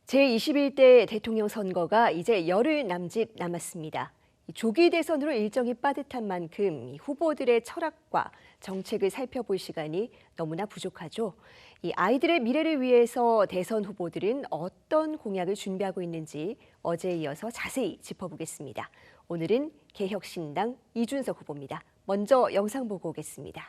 제21대 대통령 선거가 이제 열흘 남짓 남았습니다. 조기 대선으로 일정이 빠듯한 만큼 후보들의 철학과 정책을 살펴볼 시간이 너무나 부족하죠. 이 아이들의 미래를 위해서 대선 후보들은 어떤 공약을 준비하고 있는지 어제에 이어서 자세히 짚어보겠습니다. 오늘은 개혁신당 이준석 후보입니다. 먼저 영상 보고 오겠습니다.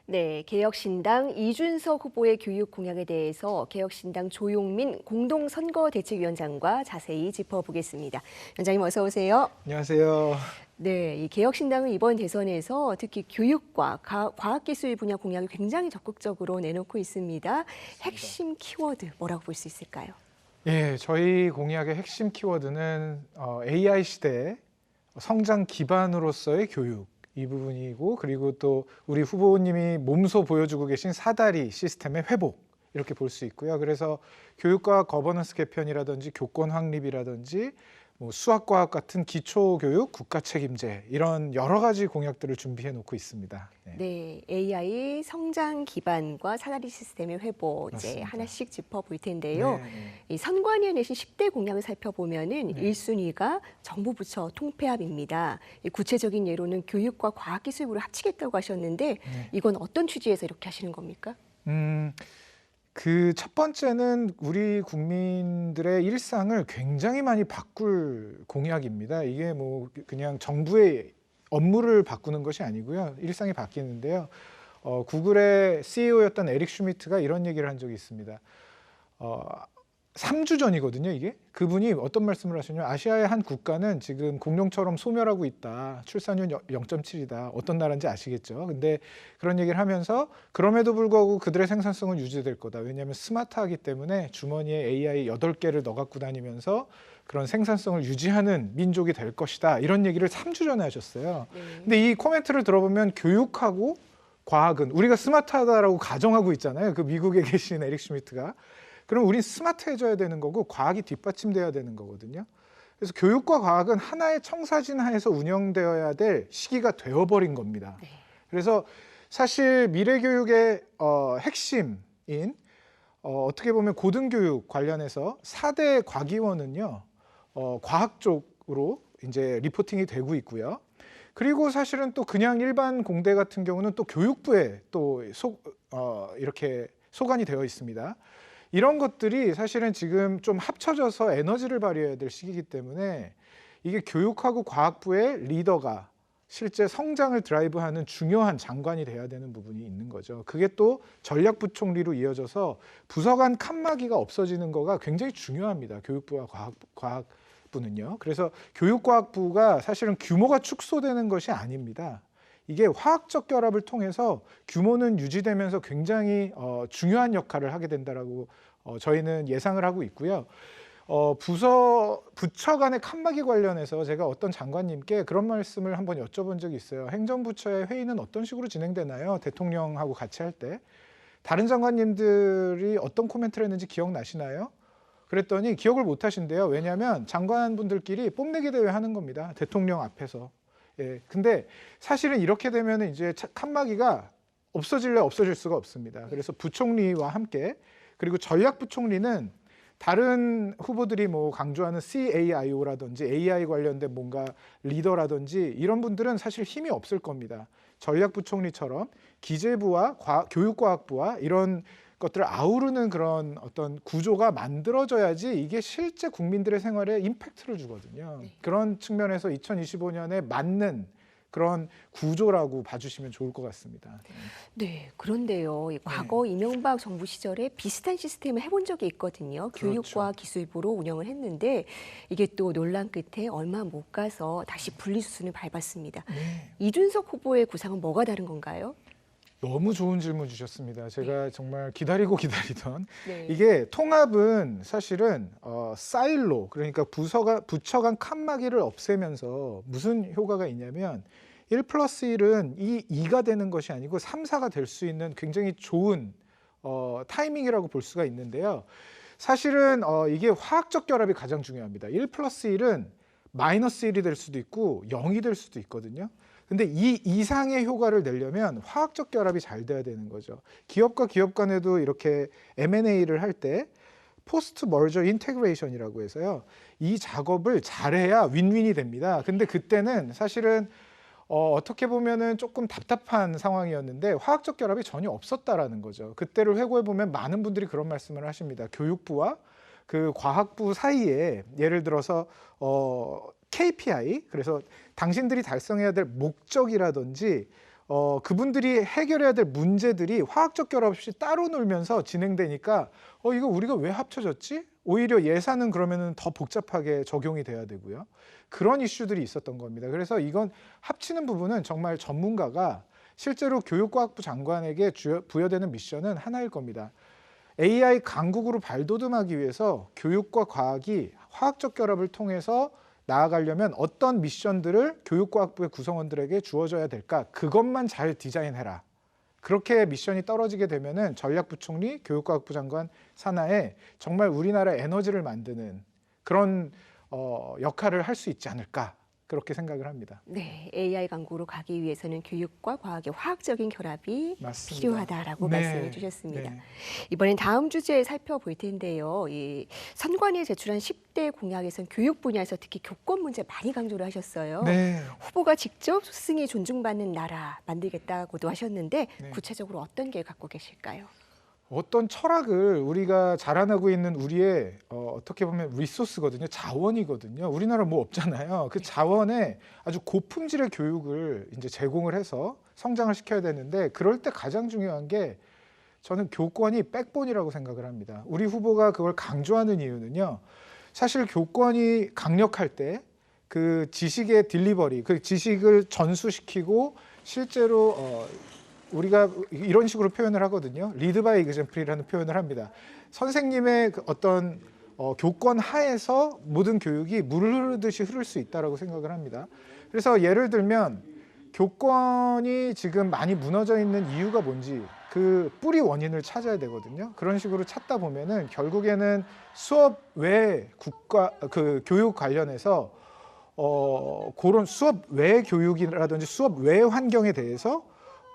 네, 개혁신당 이준석 후보의 교육 공약에 대해서 개혁신당 조용민 공동선거대책위원장과 자세히 짚어보겠습니다. 위원장님 어서 오세요. 안녕하세요. 네, 이 개혁신당은 이번 대선에서 특히 교육과 과학기술 분야 공약을 굉장히 적극적으로 내놓고 있습니다. 핵심 키워드 뭐라고 볼 수 있을까요? 예, 저희 공약의 핵심 키워드는 AI 시대의 성장 기반으로서의 교육 이 부분이고, 그리고 또 우리 후보님이 몸소 보여주고 계신 사다리 시스템의 회복 이렇게 볼 수 있고요. 그래서 교육과 거버넌스 개편이라든지 교권 확립이라든지 뭐 수학과학 같은 기초교육 국가 책임제 이런 여러 가지 공약들을 준비해 놓고 있습니다. 네, AI 성장 기반과 사다리 시스템의 회복 이제 맞습니다. 하나씩 짚어볼 텐데요. 네. 이 선관위에 내신 10대 공약을 살펴보면은 1순위가 정부 부처 통폐합입니다. 이 구체적인 예로는 교육과 과학기술부를 합치겠다고 하셨는데 이건 어떤 취지에서 이렇게 하시는 겁니까? 그 첫 번째는 우리 국민들의 일상을 굉장히 많이 바꿀 공약입니다. 이게 뭐 그냥 정부의 업무를 바꾸는 것이 아니고요. 일상이 바뀌는데요. 구글의 CEO였던 에릭 슈미트가 이런 얘기를 한 적이 있습니다. 3주 전이거든요, 이게. 그분이 어떤 말씀을 하셨냐면 아시아의 한 국가는 지금 공룡처럼 소멸하고 있다. 출산율 0.7이다. 어떤 나라인지 아시겠죠? 근데 그런 얘기를 하면서 그럼에도 불구하고 그들의 생산성은 유지될 거다. 왜냐하면 스마트하기 때문에 주머니에 AI 8개를 넣어 갖고 다니면서 그런 생산성을 유지하는 민족이 될 것이다. 이런 얘기를 3주 전에 하셨어요. 근데 이 코멘트를 들어보면 교육하고 과학은 우리가 스마트하다라고 가정하고 있잖아요. 그 미국에 계신 에릭 슈미트가. 그럼 우린 스마트해져야 되는 거고 과학이 뒷받침돼야 되는 거거든요. 그래서 교육과 과학은 하나의 청사진 하에서 운영되어야 될 시기가 되어버린 겁니다. 그래서 사실 미래교육의 핵심인 어떻게 보면 고등교육 관련해서 4대 과기원은요, 과학 쪽으로 이제 리포팅이 되고 있고요. 그리고 사실은 또 그냥 일반 공대 같은 경우는 또 교육부에 또 이렇게 소관이 되어 있습니다. 이런 것들이 사실은 지금 좀 합쳐져서 에너지를 발휘해야 될 시기이기 때문에 이게 교육하고 과학부의 리더가 실제 성장을 드라이브하는 중요한 장관이 돼야 되는 부분이 있는 거죠. 그게 또 전략부총리로 이어져서 부서 간 칸막이가 없어지는 거가 굉장히 중요합니다. 교육부와 과학부는요. 그래서 교육과학부가 사실은 규모가 축소되는 것이 아닙니다. 이게 화학적 결합을 통해서 규모는 유지되면서 굉장히 중요한 역할을 하게 된다라고 저희는 예상을 하고 있고요. 부처 간의 칸막이 관련해서 제가 어떤 장관님께 그런 말씀을 한번 여쭤본 적이 있어요. 행정부처의 회의는 어떤 식으로 진행되나요? 대통령하고 같이 할 때. 다른 장관님들이 어떤 코멘트를 했는지 기억나시나요? 그랬더니 기억을 못 하신대요. 왜냐하면 장관분들끼리 뽐내기 대회 하는 겁니다. 대통령 앞에서. 예, 근데 사실은 이렇게 되면 이제 칸막이가 없어질래 없어질 수가 없습니다. 그래서 부총리와 함께, 그리고 전략부총리는 다른 후보들이 뭐 강조하는 CAIO라든지 AI 관련된 뭔가 리더라든지 이런 분들은 사실 힘이 없을 겁니다. 전략부총리처럼 기재부와 교육과학부와 이런 것들을 아우르는 그런 어떤 구조가 만들어져야지 이게 실제 국민들의 생활에 임팩트를 주거든요. 그런 측면에서 2025년에 맞는 그런 구조라고 봐주시면 좋을 것 같습니다. 네, 그런데요. 이 과거 이명박 정부 시절에 비슷한 시스템을 해본 적이 있거든요. 그렇죠. 교육과 기술부로 운영을 했는데 이게 또 논란 끝에 얼마 못 가서 다시 분리수순을 밟았습니다. 네. 이준석 후보의 구상은 뭐가 다른 건가요? 너무 좋은 질문 주셨습니다. 제가 정말 기다리고 기다리던 네. 이게 통합은 사실은 사일로 그러니까 부처 간 칸막이를 없애면서 무슨 효과가 있냐면 1 플러스 1은 2가 되는 것이 아니고 3, 4가 될 수 있는 굉장히 좋은 타이밍이라고 볼 수가 있는데요. 사실은 이게 화학적 결합이 가장 중요합니다. 1 플러스 1은 마이너스 1이 될 수도 있고 0이 될 수도 있거든요. 근데 이 이상의 효과를 내려면 화학적 결합이 잘 돼야 되는 거죠. 기업과 기업 간에도 이렇게 M&A를 할 때 포스트 머저 인테그레이션이라고 해서요. 이 작업을 잘해야 윈윈이 됩니다. 근데 그때는 사실은 어떻게 보면은 조금 답답한 상황이었는데 화학적 결합이 전혀 없었다라는 거죠. 그때를 회고해 보면 많은 분들이 그런 말씀을 하십니다. 교육부와 그 과학부 사이에 예를 들어서 KPI, 그래서 당신들이 달성해야 될 목적이라든지 그분들이 해결해야 될 문제들이 화학적 결합 없이 따로 놀면서 진행되니까 이거 우리가 왜 합쳐졌지? 오히려 예산은 그러면은 더 복잡하게 적용이 돼야 되고요. 그런 이슈들이 있었던 겁니다. 그래서 이건 합치는 부분은 정말 전문가가 실제로 교육과학부 장관에게 부여되는 미션은 하나일 겁니다. AI 강국으로 발돋움하기 위해서 교육과 과학이 화학적 결합을 통해서 나아가려면 어떤 미션들을 교육과학부의 구성원들에게 주어져야 될까? 그것만 잘 디자인해라. 그렇게 미션이 떨어지게 되면은 전략부총리, 교육과학부 장관 산하에 정말 우리나라 에너지를 만드는 그런 역할을 할 수 있지 않을까? 그렇게 생각을 합니다. 네, AI 강국으로 가기 위해서는 교육과 과학의 화학적인 결합이 맞습니다. 필요하다라고 네. 말씀해 주셨습니다. 네. 이번엔 다음 주제 살펴볼 텐데요. 이 선관위에 제출한 10대 공약에선 교육 분야에서 특히 교권 문제 많이 강조를 하셨어요. 네. 후보가 직접 스승이 존중받는 나라 만들겠다고도 하셨는데 네. 구체적으로 어떤 계획 갖고 계실까요? 어떤 철학을 우리가 자라나고 있는 우리의 어떻게 보면 리소스거든요. 자원이거든요. 우리나라 뭐 없잖아요. 그 자원에 아주 고품질의 교육을 이제 제공을 해서 성장을 시켜야 되는데 그럴 때 가장 중요한 게 저는 교권이 백본이라고 생각을 합니다. 우리 후보가 그걸 강조하는 이유는요. 사실 교권이 강력할 때 그 지식의 딜리버리, 그 지식을 전수시키고 실제로 우리가 이런 식으로 표현을 하거든요. 리드 바이 example이라는 표현을 합니다. 선생님의 그 어떤 교권 하에서 모든 교육이 물 흐르듯이 흐를 수 있다라고 생각을 합니다. 그래서 예를 들면 교권이 지금 많이 무너져 있는 이유가 뭔지 그 뿌리 원인을 찾아야 되거든요. 그런 식으로 찾다 보면은 결국에는 수업 외 교육 관련해서 그런 수업 외 교육이라든지 수업 외 환경에 대해서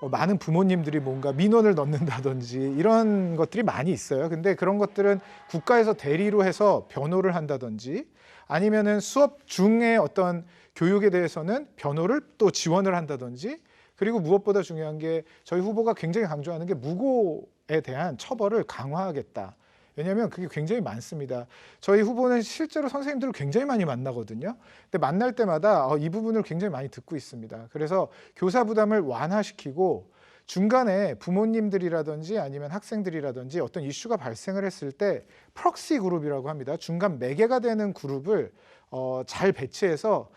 많은 부모님들이 뭔가 민원을 넣는다든지 이런 것들이 많이 있어요. 근데 그런 것들은 국가에서 대리로 해서 변호를 한다든지 아니면은 수업 중에 어떤 교육에 대해서는 변호를 또 지원을 한다든지 그리고 무엇보다 중요한 게 저희 후보가 굉장히 강조하는 게 무고에 대한 처벌을 강화하겠다. 왜냐하면 그게 굉장히 많습니다. 저희 후보는 실제로 선생님들을 굉장히 많이 만나거든요. 근데 만날 때마다 이 부분을 굉장히 많이 듣고 있습니다. 그래서 교사 부담을 완화시키고 중간에 부모님들이라든지 아니면 학생들이라든지 어떤 이슈가 발생을 했을 때 프록시 그룹이라고 합니다. 중간 매개가 되는 그룹을 잘 배치해서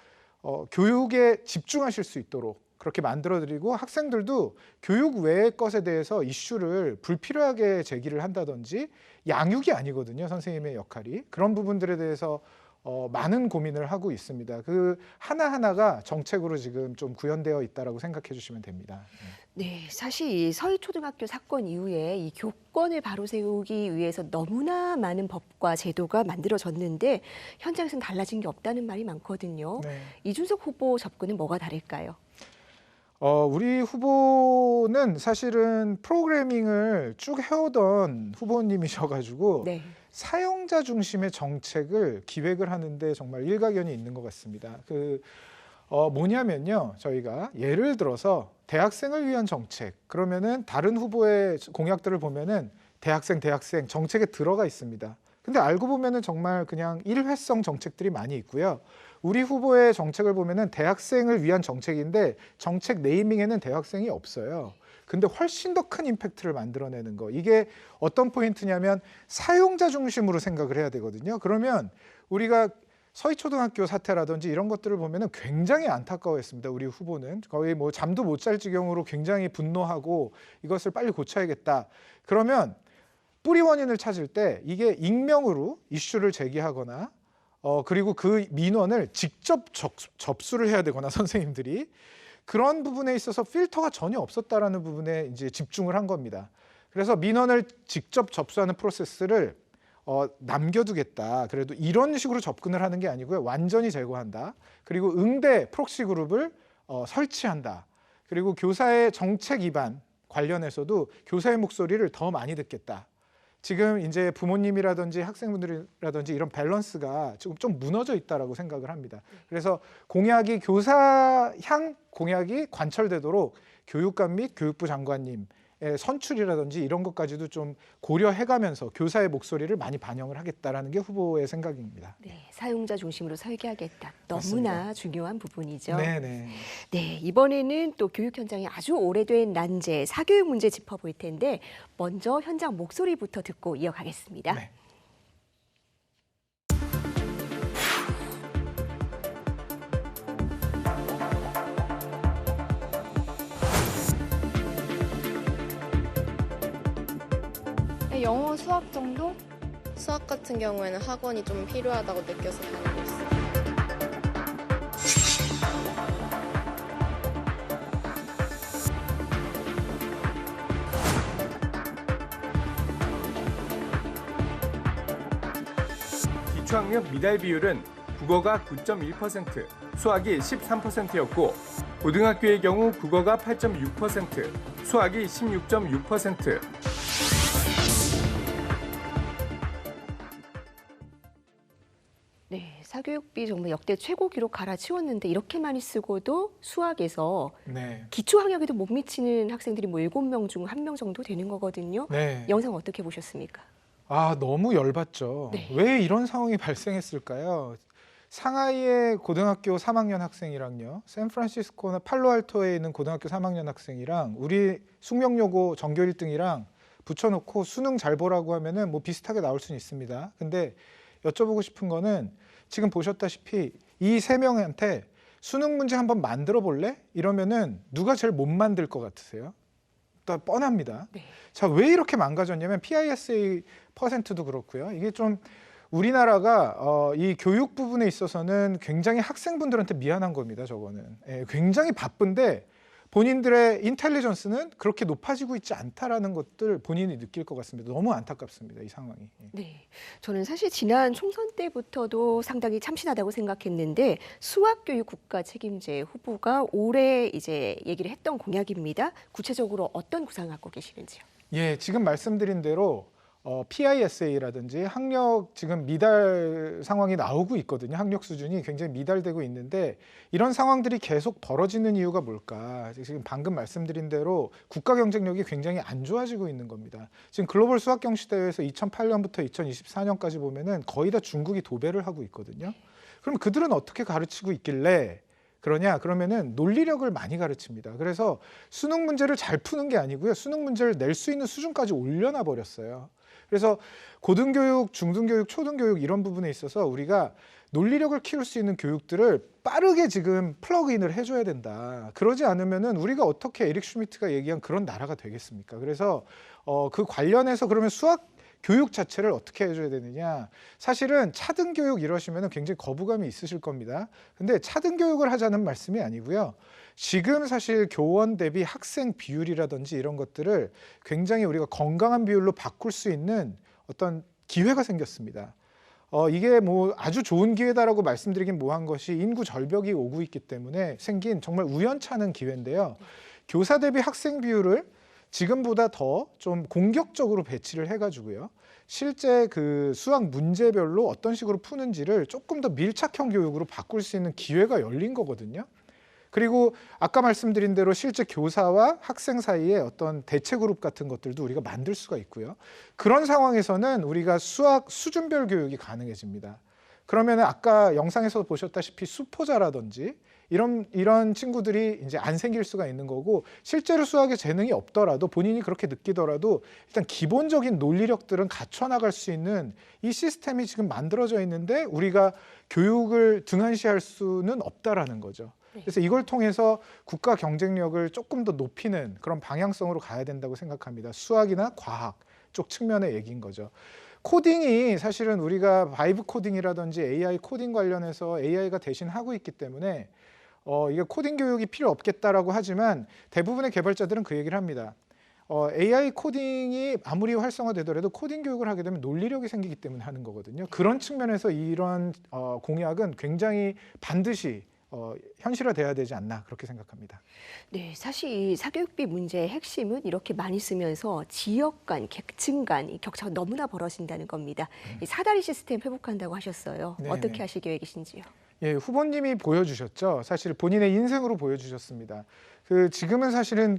교육에 집중하실 수 있도록 그렇게 만들어드리고 학생들도 교육 외의 것에 대해서 이슈를 불필요하게 제기를 한다든지 양육이 아니거든요. 선생님의 역할이. 그런 부분들에 대해서 많은 고민을 하고 있습니다. 그 하나하나가 정책으로 지금 좀 구현되어 있다라고 생각해 주시면 됩니다. 네, 사실 이 서희초등학교 사건 이후에 이 교권을 바로 세우기 위해서 너무나 많은 법과 제도가 만들어졌는데 현장에서는 달라진 게 없다는 말이 많거든요. 네. 이준석 후보 접근은 뭐가 다를까요? 우리 후보는 사실은 프로그래밍을 쭉 해오던 후보님이셔가지고 네. 사용자 중심의 정책을 기획을 하는데 정말 일가견이 있는 것 같습니다. 뭐냐면요, 저희가 예를 들어서 대학생을 위한 정책 그러면은 다른 후보의 공약들을 보면은 대학생 정책에 들어가 있습니다. 근데 알고 보면은 정말 그냥 일회성 정책들이 많이 있고요. 우리 후보의 정책을 보면은 대학생을 위한 정책인데 정책 네이밍에는 대학생이 없어요. 근데 훨씬 더 큰 임팩트를 만들어내는 거. 이게 어떤 포인트냐면 사용자 중심으로 생각을 해야 되거든요. 그러면 우리가 서희초등학교 사태라든지 이런 것들을 보면은 굉장히 안타까워했습니다. 우리 후보는 거의 뭐 잠도 못 잘 지경으로 굉장히 분노하고 이것을 빨리 고쳐야겠다. 그러면 뿌리 원인을 찾을 때 이게 익명으로 이슈를 제기하거나 그리고 그 민원을 직접 접수를 해야 되거나 선생님들이 그런 부분에 있어서 필터가 전혀 없었다라는 부분에 이제 집중을 한 겁니다. 그래서 민원을 직접 접수하는 프로세스를 남겨두겠다. 그래도 이런 식으로 접근을 하는 게 아니고요. 완전히 제거한다. 그리고 응대 프록시 그룹을 설치한다. 그리고 교사의 정책 위반 관련해서도 교사의 목소리를 더 많이 듣겠다. 지금 이제 부모님이라든지 학생분들이라든지 이런 밸런스가 지금 좀 무너져 있다라고 생각을 합니다. 그래서 공약이 교사향 공약이 관철되도록 교육감 및 교육부 장관님의 선출이라든지 이런 것까지도 좀 고려해가면서 교사의 목소리를 많이 반영을 하겠다라는 게 후보의 생각입니다. 네, 사용자 중심으로 설계하겠다. 맞습니다. 너무나 중요한 부분이죠. 네네. 네, 이번에는 또 교육 현장에 아주 오래된 난제, 사교육 문제 짚어볼 텐데 먼저 현장 목소리부터 듣고 이어가겠습니다. 네. 영어, 수학 정도? 수학 같은 경우에는 학원이 좀 필요하다고 느껴서 다니고 있어요. 기초학력 미달 비율은 국어가 9.1%, 수학이 13%였고 고등학교의 경우 국어가 8.6%, 수학이 16.6%. 네, 사교육비 정말 역대 최고 기록 갈아치웠는데 이렇게 많이 쓰고도 수학에서 네. 기초 학력에도 못 미치는 학생들이 뭐 7명 중 1명 정도 되는 거거든요. 네. 영상 어떻게 보셨습니까? 아, 너무 열받죠. 네. 왜 이런 상황이 발생했을까요? 상하이의 고등학교 3학년 학생이랑요, 샌프란시스코나 팔로알토에 있는 고등학교 3학년 학생이랑 우리 숙명여고 전교 1등이랑 붙여놓고 수능 잘 보라고 하면은 뭐 비슷하게 나올 수는 있습니다. 근데 여쭤보고 싶은 거는 지금 보셨다시피 이 세 명한테 수능 문제 한번 만들어 볼래? 이러면은 누가 제일 못 만들 것 같으세요? 일단 뻔합니다. 네. 자, 왜 이렇게 망가졌냐면 PISA 퍼센트도 그렇고요. 이게 좀 우리나라가 이 교육 부분에 있어서는 굉장히 학생분들한테 미안한 겁니다. 저거는 굉장히 바쁜데 본인들의 인텔리전스는 그렇게 높아지고 있지 않다라는 것들 본인이 느낄 것 같습니다. 너무 안타깝습니다. 이 상황이. 네, 저는 사실 지난 총선 때부터도 상당히 참신하다고 생각했는데 수학교육 국가 책임제 후보가 올해 이제 얘기를 했던 공약입니다. 구체적으로 어떤 구상을 갖고 계시는지요? 예, 지금 말씀드린 대로 PISA라든지 학력 지금 미달 상황이 나오고 있거든요. 학력 수준이 굉장히 미달되고 있는데 이런 상황들이 계속 벌어지는 이유가 뭘까? 지금 방금 말씀드린 대로 국가 경쟁력이 굉장히 안 좋아지고 있는 겁니다. 지금 글로벌 수학 경시 대회에서 2008년부터 2024년까지 보면은 거의 다 중국이 도배를 하고 있거든요. 그럼 그들은 어떻게 가르치고 있길래 그러냐? 그러면은 논리력을 많이 가르칩니다. 그래서 수능 문제를 잘 푸는 게 아니고요. 수능 문제를 낼 수 있는 수준까지 올려놔 버렸어요. 그래서 고등교육, 중등교육, 초등교육 이런 부분에 있어서 우리가 논리력을 키울 수 있는 교육들을 빠르게 지금 플러그인을 해줘야 된다. 그러지 않으면은 우리가 어떻게 에릭 슈미트가 얘기한 그런 나라가 되겠습니까? 그래서 그 관련해서 그러면 수학 교육 자체를 어떻게 해줘야 되느냐. 사실은 차등 교육 이러시면 굉장히 거부감이 있으실 겁니다. 근데 차등 교육을 하자는 말씀이 아니고요. 지금 사실 교원 대비 학생 비율이라든지 이런 것들을 굉장히 우리가 건강한 비율로 바꿀 수 있는 어떤 기회가 생겼습니다. 이게 뭐 아주 좋은 기회다라고 말씀드리긴 뭐한 것이 인구 절벽이 오고 있기 때문에 생긴 정말 우연찮은 기회인데요. 교사 대비 학생 비율을 지금보다 더 좀 공격적으로 배치를 해가지고요. 실제 그 수학 문제별로 어떤 식으로 푸는지를 조금 더 밀착형 교육으로 바꿀 수 있는 기회가 열린 거거든요. 그리고 아까 말씀드린 대로 실제 교사와 학생 사이에 어떤 대체 그룹 같은 것들도 우리가 만들 수가 있고요. 그런 상황에서는 우리가 수학 수준별 교육이 가능해집니다. 그러면은 아까 영상에서 보셨다시피 수포자라든지 이런 친구들이 이제 안 생길 수가 있는 거고, 실제로 수학에 재능이 없더라도 본인이 그렇게 느끼더라도 일단 기본적인 논리력들은 갖춰 나갈 수 있는 이 시스템이 지금 만들어져 있는데 우리가 교육을 등한시할 수는 없다라는 거죠. 그래서 이걸 통해서 국가 경쟁력을 조금 더 높이는 그런 방향성으로 가야 된다고 생각합니다. 수학이나 과학 쪽 측면의 얘기인 거죠. 코딩이 사실은 우리가 바이브 코딩이라든지 AI 코딩 관련해서 AI가 대신 하고 있기 때문에 이게 코딩 교육이 필요 없겠다라고 하지만 대부분의 개발자들은 그 얘기를 합니다. AI 코딩이 아무리 활성화되더라도 코딩 교육을 하게 되면 논리력이 생기기 때문에 하는 거거든요. 그런 측면에서 이런 공약은 굉장히 반드시 현실화돼야 되지 않나 그렇게 생각합니다. 네, 사실 이 사교육비 문제의 핵심은 이렇게 많이 쓰면서 지역 간, 계층 간 이 격차가 너무나 벌어진다는 겁니다. 이 사다리 시스템 회복한다고 하셨어요. 네네. 어떻게 하실 계획이신지요? 예, 후보님이 보여주셨죠. 사실 본인의 인생으로 보여주셨습니다. 지금은 사실은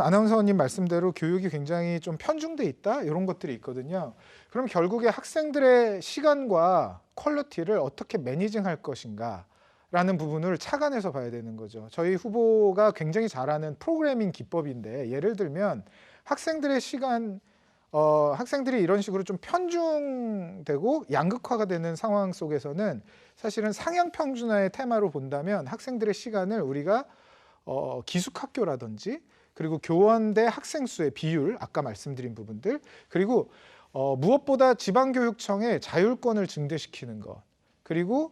아나운서님 말씀대로 교육이 굉장히 좀 편중돼 있다 이런 것들이 있거든요. 그럼 결국에 학생들의 시간과 퀄리티를 어떻게 매니징할 것인가 라는 부분을 착안해서 봐야 되는 거죠. 저희 후보가 굉장히 잘하는 프로그래밍 기법인데, 예를 들면 학생들의 시간, 학생들이 이런 식으로 좀 편중되고 양극화가 되는 상황 속에서는 사실은 상향 평준화의 테마로 본다면 학생들의 시간을 우리가 기숙학교라든지 그리고 교원대 학생 수의 비율, 아까 말씀드린 부분들, 그리고 무엇보다 지방교육청의 자율권을 증대시키는 것, 그리고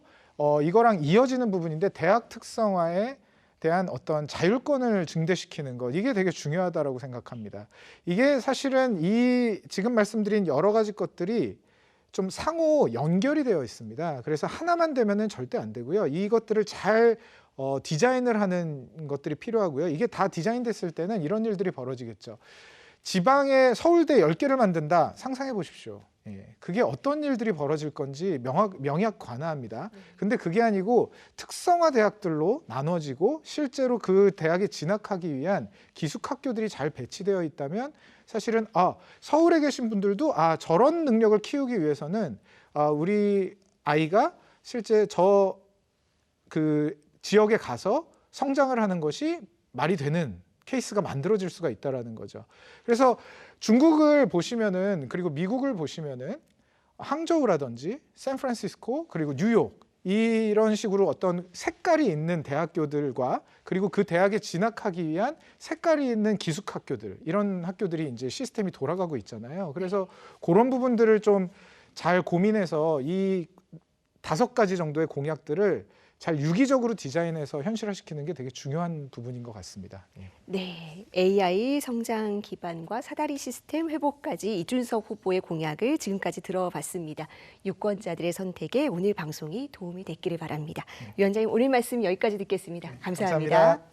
이거랑 이어지는 부분인데 대학 특성화에 대한 어떤 자율권을 증대시키는 것, 이게 되게 중요하다고 생각합니다. 이게 사실은 지금 말씀드린 여러 가지 것들이 좀 상호 연결이 되어 있습니다. 그래서 하나만 되면은 절대 안 되고요. 이것들을 잘 디자인을 하는 것들이 필요하고요. 이게 다 디자인됐을 때는 이런 일들이 벌어지겠죠. 지방에 서울대 10개를 만든다. 상상해 보십시오. 예, 그게 어떤 일들이 벌어질 건지 명약 관화합니다. 근데 그게 아니고 특성화 대학들로 나눠지고 실제로 그 대학에 진학하기 위한 기숙학교들이 잘 배치되어 있다면 사실은 서울에 계신 분들도 저런 능력을 키우기 위해서는 우리 아이가 실제 그 지역에 가서 성장을 하는 것이 말이 되는 케이스가 만들어질 수가 있다라는 거죠. 그래서 중국을 보시면은, 그리고 미국을 보시면은 항저우라든지 샌프란시스코 그리고 뉴욕, 이런 식으로 어떤 색깔이 있는 대학교들과 그리고 그 대학에 진학하기 위한 색깔이 있는 기숙학교들, 이런 학교들이 이제 시스템이 돌아가고 있잖아요. 그래서 그런 부분들을 좀 잘 고민해서 이 5가지 정도의 공약들을 잘 유기적으로 디자인해서 현실화시키는 게 되게 중요한 부분인 것 같습니다. 예. 네, AI 성장 기반과 사다리 시스템 회복까지 이준석 후보의 공약을 지금까지 들어봤습니다. 유권자들의 선택에 오늘 방송이 도움이 됐기를 바랍니다. 위원장님, 오늘 말씀 여기까지 듣겠습니다. 감사합니다. 감사합니다.